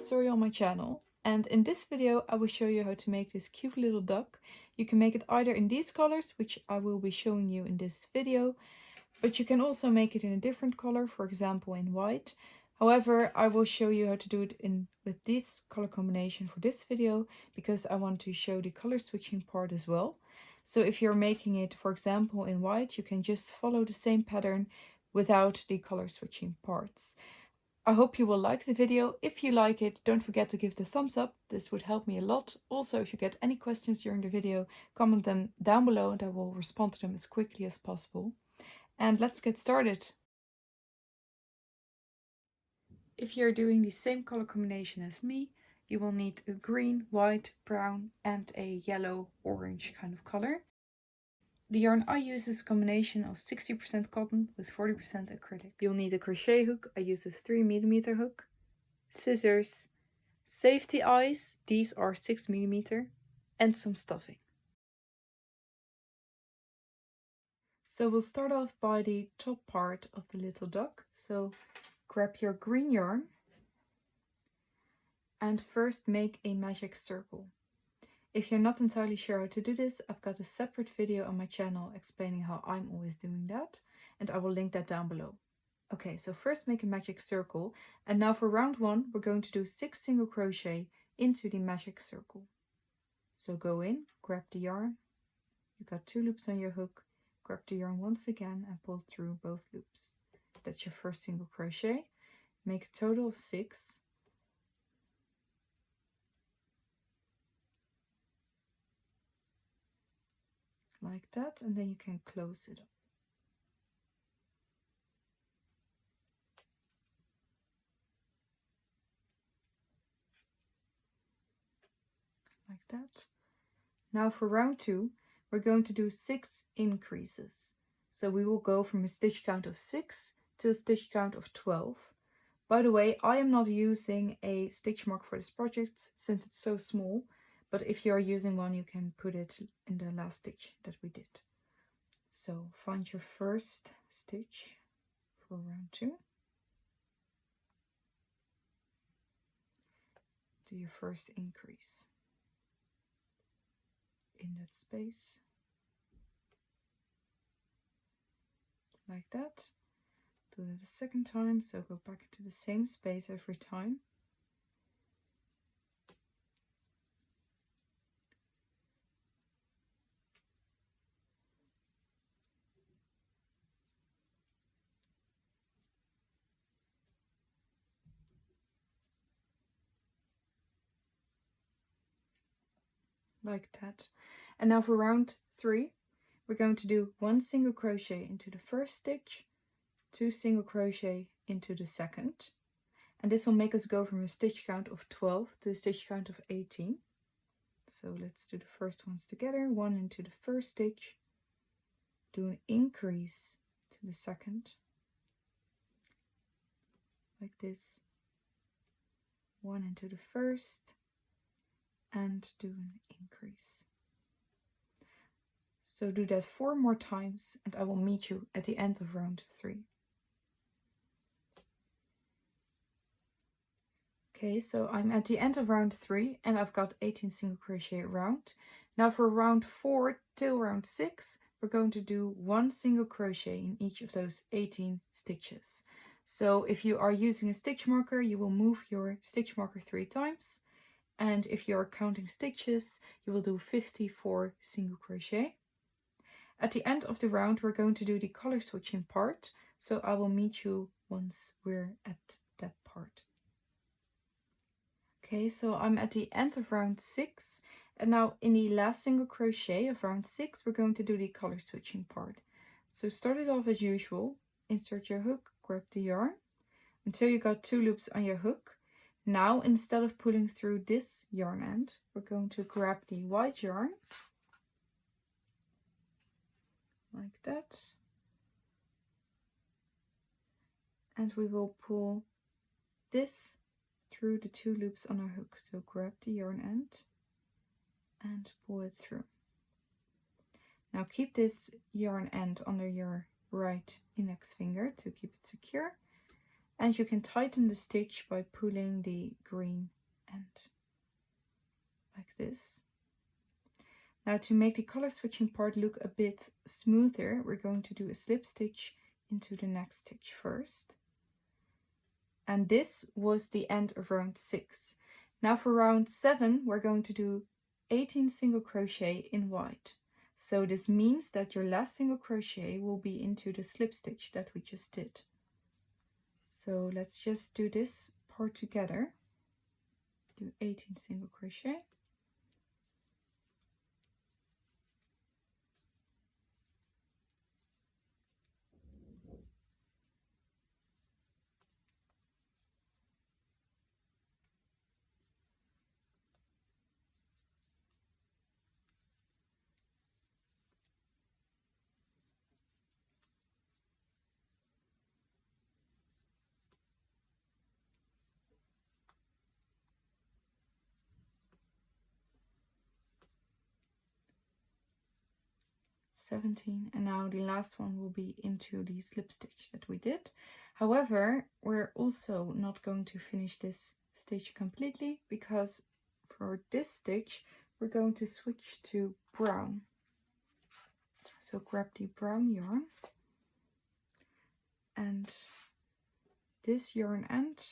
tutorial on my channel, and in this video I will show you how to make this cute little duck. You can make it either in these colors, which I will be showing you in this video, but you can also make it in a different color, for example in white. However, I will show you how to do it with this color combination for this video, because I want to show the color switching part as well. So if you're making it, for example, in white, you can just follow the same pattern without the color switching parts. I hope you will like the video. If you like it, don't forget to give the thumbs up. This would help me a lot. Also, if you get any questions during the video, comment them down below and I will respond to them as quickly as possible. And let's get started. If you're doing the same color combination as me, you will need a green, white, brown and a yellow, orange kind of color. The yarn I use is a combination of 60% cotton with 40% acrylic. You'll need a crochet hook. I use a 3mm hook, scissors, safety eyes, these are 6mm, and some stuffing. So we'll start off by the top part of the little duck. So grab your green yarn and first make a magic circle. If you're not entirely sure how to do this, I've got a separate video on my channel explaining how I'm always doing that, and I will link that down below. Okay, so first make a magic circle, and now for round 1 we're going to do 6 single crochet into the magic circle. So go in, grab the yarn, you've got 2 loops on your hook, grab the yarn once again and pull through both loops. That's your first single crochet. Make a total of 6. Like that, and then you can close it up. Like that. Now for round 2, we're going to do 6 increases. So we will go from a stitch count of 6 to a stitch count of 12. By the way, I am not using a stitch mark for this project since it's so small. But if you are using one, you can put it in the last stitch that we did. So find your first stitch for round 2. Do your first increase in that space. Like that. Do that the second time, so go back to the same space every time. Like that. And now for round 3, we're going to do 1 single crochet into the first stitch, 2 single crochet into the second, and this will make us go from a stitch count of 12 to a stitch count of 18. So let's do the first ones together. 1 into the first stitch, do an increase to the second, like this, 1 into the first, and do an increase. So do that 4 more times and I will meet you at the end of round 3. Okay, so I'm at the end of round 3 and I've got 18 single crochet around. Now for round 4 till round 6, we're going to do 1 single crochet in each of those 18 stitches. So if you are using a stitch marker, you will move your stitch marker 3 times. And if you are counting stitches, you will do 54 single crochet. At the end of the round, we're going to do the color switching part. So I will meet you once we're at that part. Okay, so I'm at the end of round 6. And now in the last single crochet of round 6, we're going to do the color switching part. So start it off as usual. Insert your hook, grab the yarn until you got 2 loops on your hook. Now, instead of pulling through this yarn end, we're going to grab the white yarn, like that, and we will pull this through the 2 loops on our hook. So grab the yarn end and pull it through. Now keep this yarn end under your right index finger to keep it secure. And you can tighten the stitch by pulling the green end, like this. Now to make the color switching part look a bit smoother, we're going to do a slip stitch into the next stitch first. And this was the end of round 6. Now for round 7, we're going to do 18 single crochet in white. So this means that your last single crochet will be into the slip stitch that we just did. So let's just do this part together. Do 18 single crochet. And now the last one will be into the slip stitch that we did. However, we're also not going to finish this stitch completely, because for this stitch we're going to switch to brown. So grab the brown yarn and this yarn end,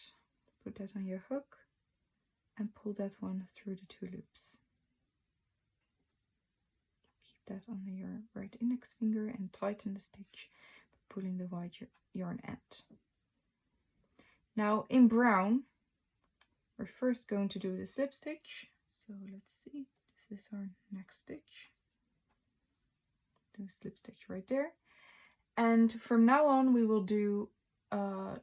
put that on your hook and pull that one through the 2 loops. That on your right index finger and tighten the stitch by pulling the white yarn end. Now in brown, we're first going to do the slip stitch. So let's see, this is our next stitch. Do a slip stitch right there. And from now on we will do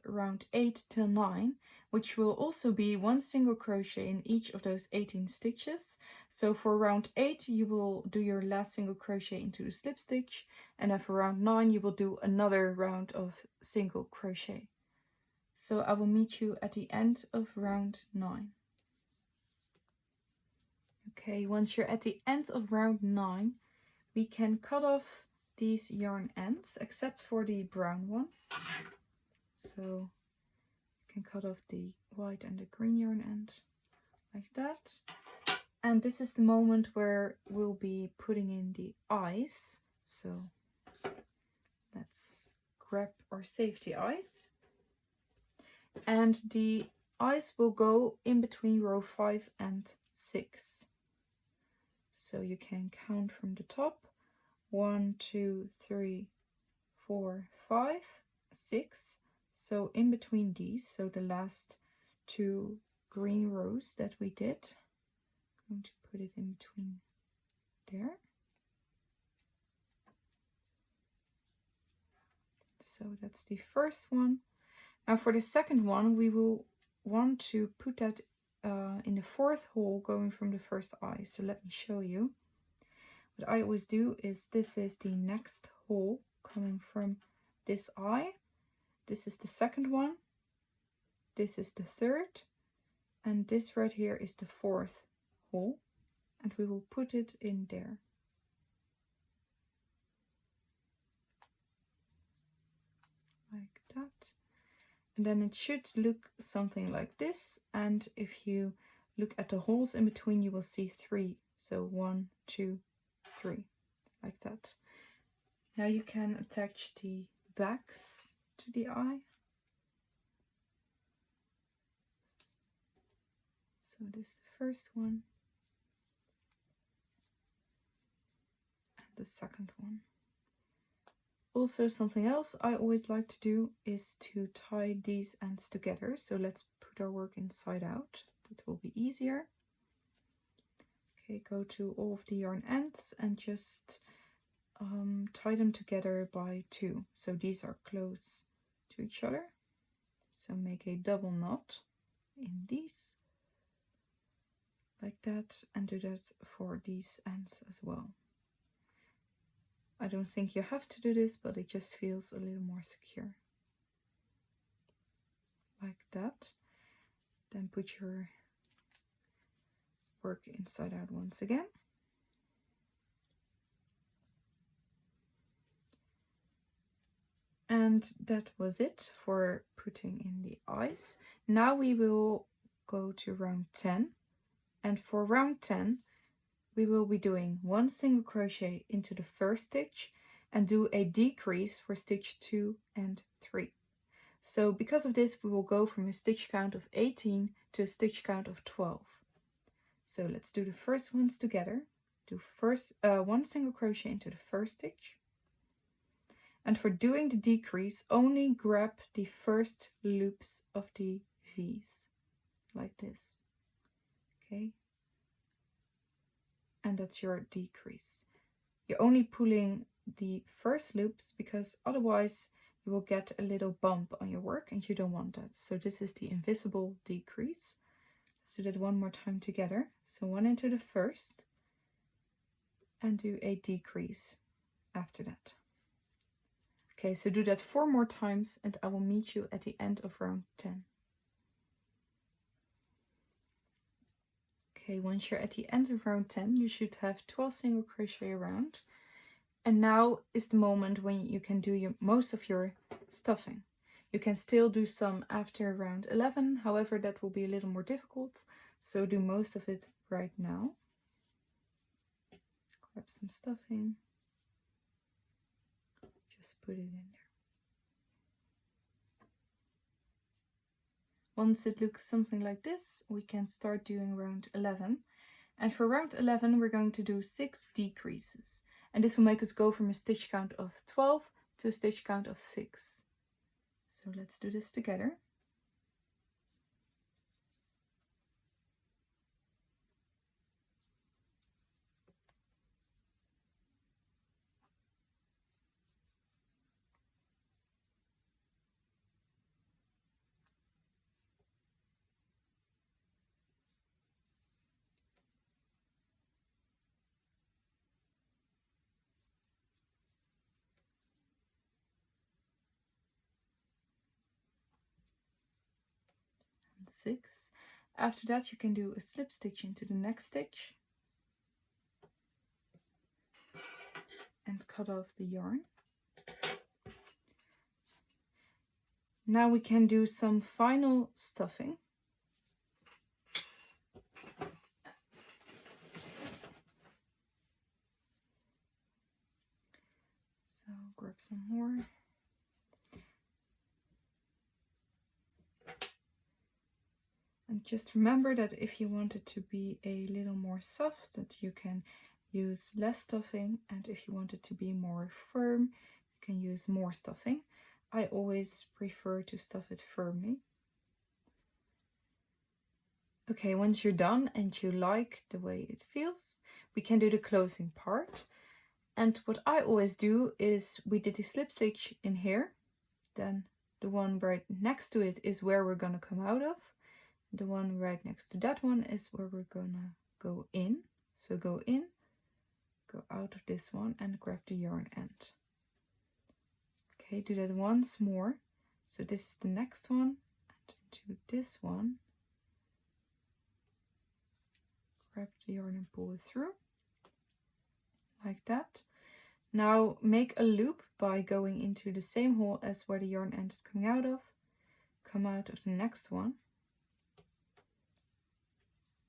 round 8 till 9, which will also be 1 single crochet in each of those 18 stitches. So for round 8 you will do your last single crochet into the slip stitch, and then for round 9 you will do another round of single crochet. So I will meet you at the end of round 9. Okay, once you're at the end of round 9, we can cut off these yarn ends except for the brown one. So you can cut off the white and the green yarn end like that. And this is the moment where we'll be putting in the eyes. So let's grab our safety eyes. And the eyes will go in between row 5 and 6. So you can count from the top. 1, 2, 3, 4, 5, 6. So in between these, so the last 2 green rows that we did, I'm going to put it in between there. So that's the first one. Now for the second one, we will want to put that in the 4th hole going from the first eye. So let me show you. What I always do is, this is the next hole coming from this eye. This is the second one. This is the 3rd. And this right here is the 4th hole. And we will put it in there. Like that. And then it should look something like this. And if you look at the holes in between, you will see 3. So 1, 2, 3, like that. Now you can attach the backs to the eye. So this is the first one and the second one. Also, something else I always like to do is to tie these ends together. So let's put our work inside out. That will be easier. Okay, go to all of the yarn ends and just tie them together by 2. So these are close to each other. So make a double knot in these, like that, and do that for these ends as well. I don't think you have to do this, but it just feels a little more secure. Like that. Then put your work inside out once again. And that was it for putting in the eyes. Now we will go to round 10, and for round 10 we will be doing 1 single crochet into the first stitch and do a decrease for stitch 2 and 3. So because of this we will go from a stitch count of 18 to a stitch count of 12. So let's do the first ones together. Do first 1 single crochet into the first stitch, and for doing the decrease only grab the first loops of the V's like this. Okay, and that's your decrease. You're only pulling the first loops because otherwise you will get a little bump on your work and you don't want that. So this is the invisible decrease. Let's do that one more time together. So 1 into the first and do a decrease after that. Okay, so do that 4 more times and I will meet you at the end of round 10. Okay, once you're at the end of round 10, you should have 12 single crochet around. And now is the moment when you can do most of your stuffing. You can still do some after round 11, however that will be a little more difficult, so do most of it right now. Grab some stuffing, just put it in there. Once it looks something like this, we can start doing round 11. And for round 11 we're going to do 6 decreases. And this will make us go from a stitch count of 12 to a stitch count of 6. So let's do this together. And 6. After that you can do a slip stitch into the next stitch and cut off the yarn. Now we can do some final stuffing. So grab some more. And just remember that if you want it to be a little more soft, that you can use less stuffing, and if you want it to be more firm, you can use more stuffing. I always prefer to stuff it firmly. Okay, once you're done and you like the way it feels, we can do the closing part. And what I always do is we did the slip stitch in here, then the one right next to it is where we're gonna come out of. The one right next to that one is where we're gonna go in. So go in, go out of this one and grab the yarn end. Okay, do that once more. So this is the next one, and into this one. Grab the yarn and pull it through, like that. Now make a loop by going into the same hole as where the yarn end is coming out of. Come out of the next one.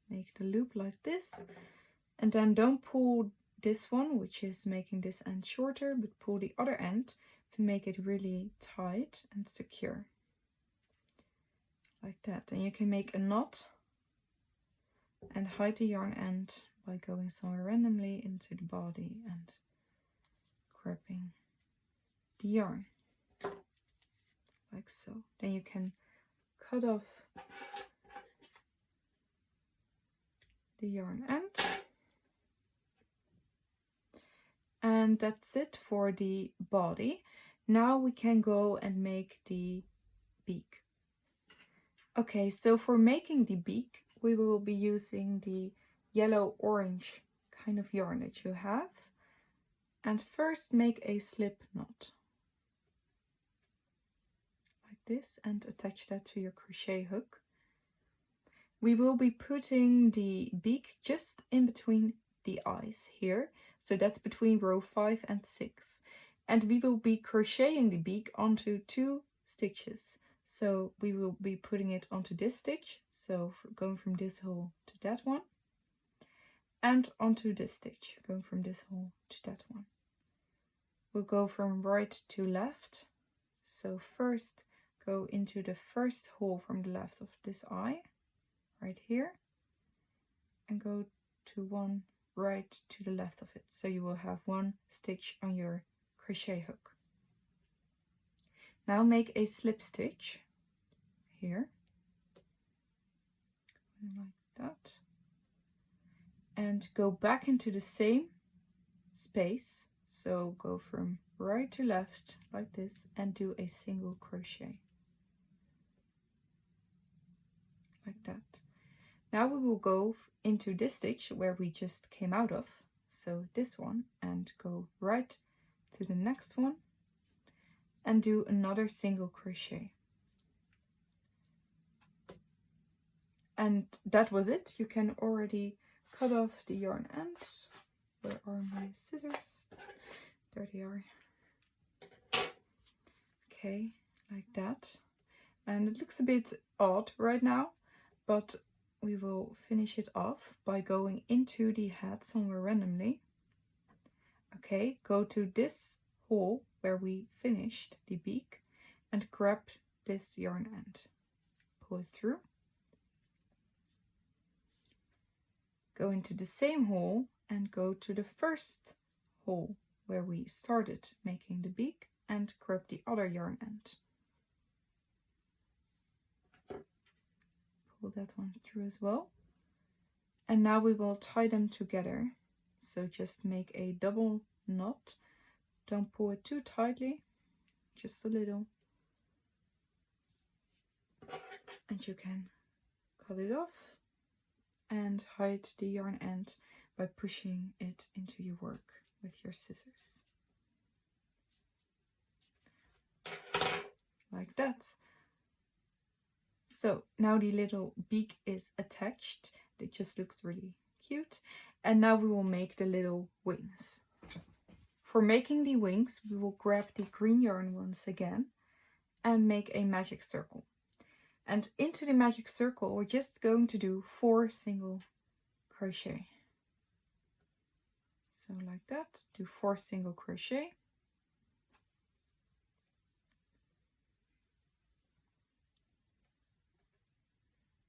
Make the loop like this, and then don't pull this one, which is making this end shorter, but pull the other end to make it really tight and secure. Like that. And you can make a knot and hide the yarn end by going somewhere randomly into the body and grabbing the yarn. Like so. Then you can cut off the yarn end. And that's it for the body. Now we can go and make the beak. Okay, so for making the beak, we will be using the yellow-orange kind of yarn that you have. And first make a slip knot. Like this, and attach that to your crochet hook. We will be putting the beak just in between the eyes here. So that's between row 5 and 6. And we will be crocheting the beak onto 2 stitches. So we will be putting it onto this stitch, so going from this hole to that one, and onto this stitch, going from this hole to that one. We'll go from right to left, so first go into the first hole from the left of this eye, right here, and go to one right to the left of it, so you will have one stitch on your crochet hook. Now make a slip stitch here, like that, and go back into the same space, so go from right to left like this and do a single crochet like that. Now we will go into this stitch where we just came out of, so this one, and go right to the next one and do another single crochet. And that was it. You can already cut off the yarn ends. Where are my scissors? There they are. Okay, like that. And it looks a bit odd right now, but we will finish it off by going into the head somewhere randomly. Okay, go to this hole where we finished the beak and grab this yarn end. Pull it through. Go into the same hole and go to the first hole where we started making the beak and grab the other yarn end. Pull that one through as well. And now we will tie them together. So just make a double knot. Don't pull it too tightly, just a little. And you can cut it off and hide the yarn end by pushing it into your work with your scissors. Like that. So now the little beak is attached. It just looks really cute. And now we will make the little wings. For making the wings, we will grab the green yarn once again and make a magic circle. And into the magic circle, we're just going to do 4 single crochet. So like that, do 4 single crochet.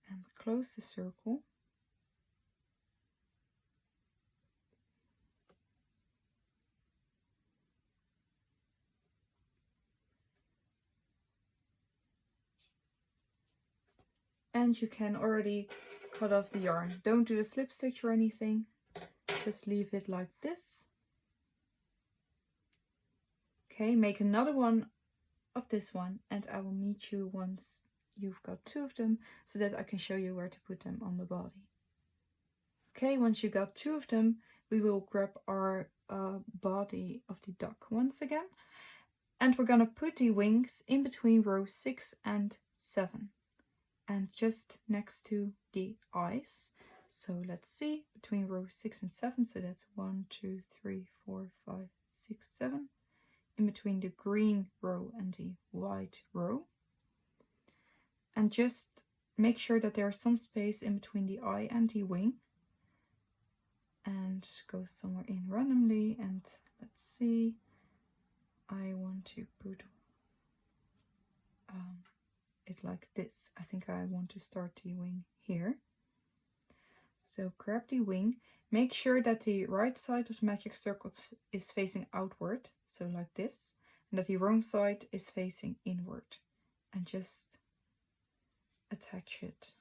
And close the circle. And you can already cut off the yarn. Don't do a slip stitch or anything. Just leave it like this. Okay, make another one of this one and I will meet you once you've got 2 of them so that I can show you where to put them on the body. Okay, once you got 2 of them, we will grab our body of the duck once again. And we're gonna put the wings in between row 6 and 7. And just next to the eyes. So let's see, between row 6 and 7, so that's 1, 2, 3, 4, 5, 6, 7. In between the green row and the white row. And just make sure that there's some space in between the eye and the wing. And go somewhere in randomly, and let's see, I want to put it like this. I think I want to start the wing here. So grab the wing, make sure that the right side of the magic circle is facing outward, so like this, and that the wrong side is facing inward, and just attach it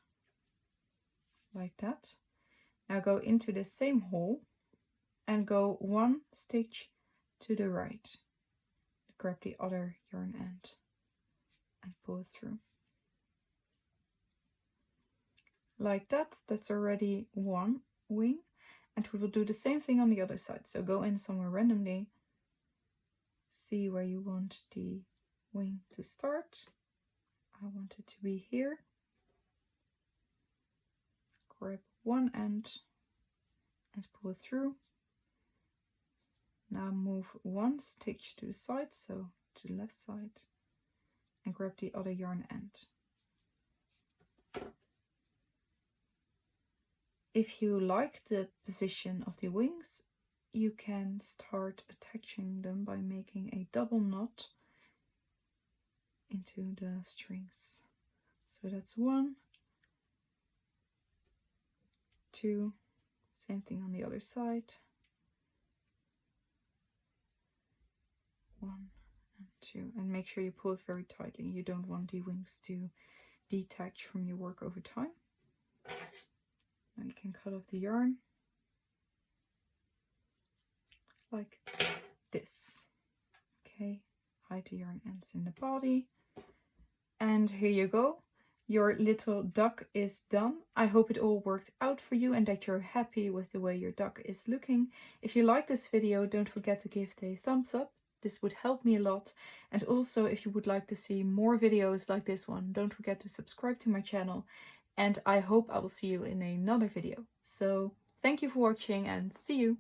like that. Now go into the same hole and go 1 stitch to the right. Grab the other yarn end and pull it through. Like that, that's already 1 wing, and we will do the same thing on the other side. So go in somewhere randomly, see where you want the wing to start. I want it to be here. Grab 1 end and pull it through. Now move 1 stitch to the side, so to the left side, and grab the other yarn end. If you like the position of the wings, you can start attaching them by making a double knot into the strings. So that's 1, 2, same thing on the other side. 1 and 2, and make sure you pull it very tightly. You don't want the wings to detach from your work over time. Now you can cut off the yarn like this. Okay, hide the yarn ends in the body. And here you go. Your little duck is done. I hope it all worked out for you and that you're happy with the way your duck is looking. If you like this video, don't forget to give it a thumbs up. This would help me a lot. And also, if you would like to see more videos like this one, don't forget to subscribe to my channel. And I hope I will see you in another video. So thank you for watching and see you.